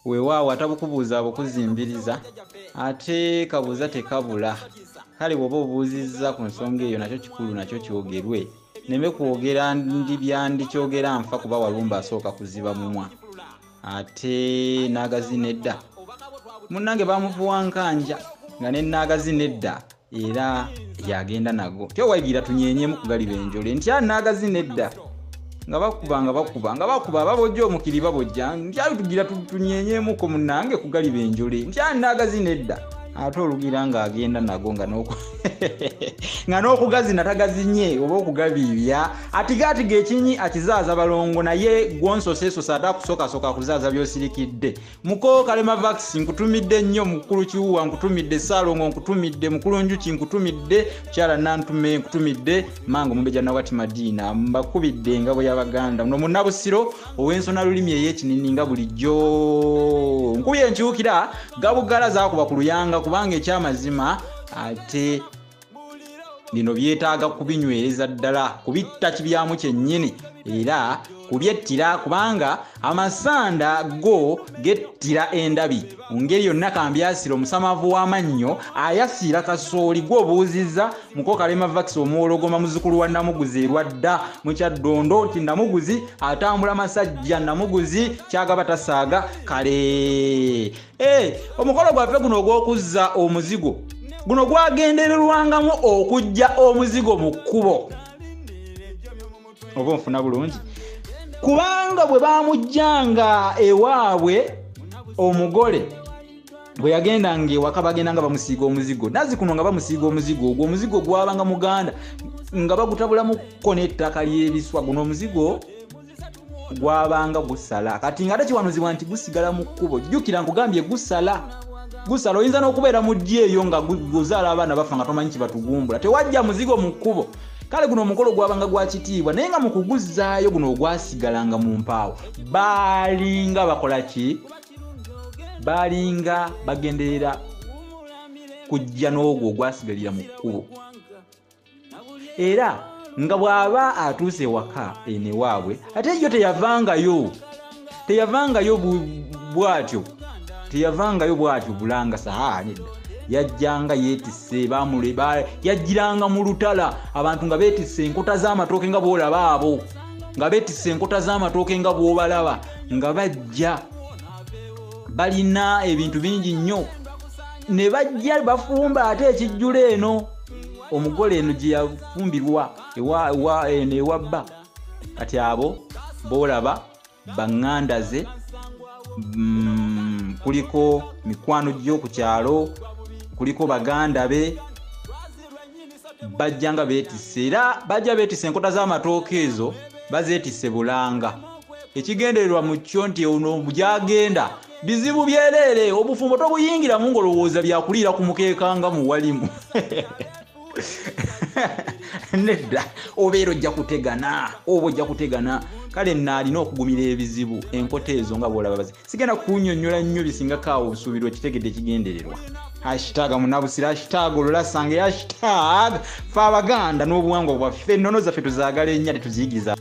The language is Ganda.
weewaawo atabukubuuza abukuzimbiriza ate kabuuza tekabula. Kale bw'oba obuuzizza ku nsonga eyo nakyo kikulu nakyo kyogerwe. Neme kwogera ndikyogera nfa kuba walumba asooka kuziba mumwa ate naagazi nedda. Munnange bamuvuwa nkanja nga nenaagazi nedda era yagenda nago. Tewayigira tunyenyemu kugaliba enjole nti naagazi nedda nga bakuba babojja omukiri babojja nti tugira tunyenyemu ko munnange kugaliba enjole nti naagazi nedda. Ate olugira nga agenda nago nga n'okugazina tagazinye oba okugabiibya atigaatiga ekinyi akizaaza balongo naye gwonsoseesosa ate akusookasoka kuzaaza byosirikidde. Muko Kalema vaccine nkutumidde nnyo, mukulu Kiwuwa nkutumidde, Saalongo nkutumidde, mukulu Njuki nkutumidde, Kyala Nantume nkutumidde, Mango Mumbeja Nawati Madiina mbakubidde engabo y'Abaganda muno Munnabusiro ow'ensona lulimi ey'ekinini nga bulijjo. Nkubye enkyukira Gabugala zaakuba ku luyanga kubanga ekyamazima ate bino byetaaga kubinywereza ddala, kubitta kibyamu kyennyini era kubyettira kubanga amasanda go gettira endabi. Mu ngeri yonna kambyasira omusamavu w'amannyo ayasiira kasooli gw'obuuzizza Muko Kalema vaccine omuwologoma muzzukulu wa Namuguzi erwadda mu Kyaddondo nti Namuguzi atambula masajja, Namuguzi kyagaba tasaaga kale. Omukolo gwaffe guno ogw'okuzza omuzigo guno gwagendererwangamu okujja omuzigo mu kkubo. Oba nfuna bulungi kubanga bwe bamujjanga ewaabwe omugole bwe yagendanga ewaka bagendanga bamusiiga omuzigo nazi kuno nga bamusiiga omuzigo ogwo omuzigo gwabanga muganda nga bagutabulamuko n'ettaka ly'ebiswa. Guno omuzigo gwabanga gusala kati nga takiwanuzibwa nti gusigala mu kkubo. Jjukira nkugambye gusala oyinza n'okubeera mu ddyo eyo nga guzaala abaana bafa nga tomanyi kibatugumbula tewajja muzigo mu kkubo. Kale guno omukolo gwabanga gwa kitiibwa naye nga mu kuguzzaayo guno ogwasigalanga mu mpaawo baalinga bakola ki? Baalinga bagenderera kujja n'ogwo ogwasigalira mu kkubo. Era nga bw'aba atuuse ewaka eno ewaabwe ate yo teyavangayo bw'atyo bulanga saha nedda. Yajjanga yeetisse yajjiranga mu lutala abantu nga beetisse enkota z'amatooke nga bw'olaba abo nga beetisse enkota z'amatooke nga bw'obalaba nga bajja balina ebintu bingi nnyo ne bajja bafumba ate ekijjula eno omugole eno gye yafumbirwa ewabba kati abo b'olaba baŋŋanda ze kuliko mikwano gyo ku kyalo kuliko baganda be bajjanga beetisse era bajja beetisse enkota z'amatooke ezo bazeetisse bulanga. Ekigendererwa mu kyo nti ono gyagenda bizibu byereere obufumbo tobuyingira mu ngolowooza byakuliira ku mukeeka nga muwalimu nedda obeera ojja kutegana kale naalina okugumira ebizibu enkota ezo nga bw'olaba sigenda kunnyonnyola nnyo bisingako obusuubirwa kitegedde kigendererwa. #Munnabusiro #ololasange #fe Abaganda n'obuwangwa bwaffe ennono zaffe tuzaagala ennya tetuziyigiza.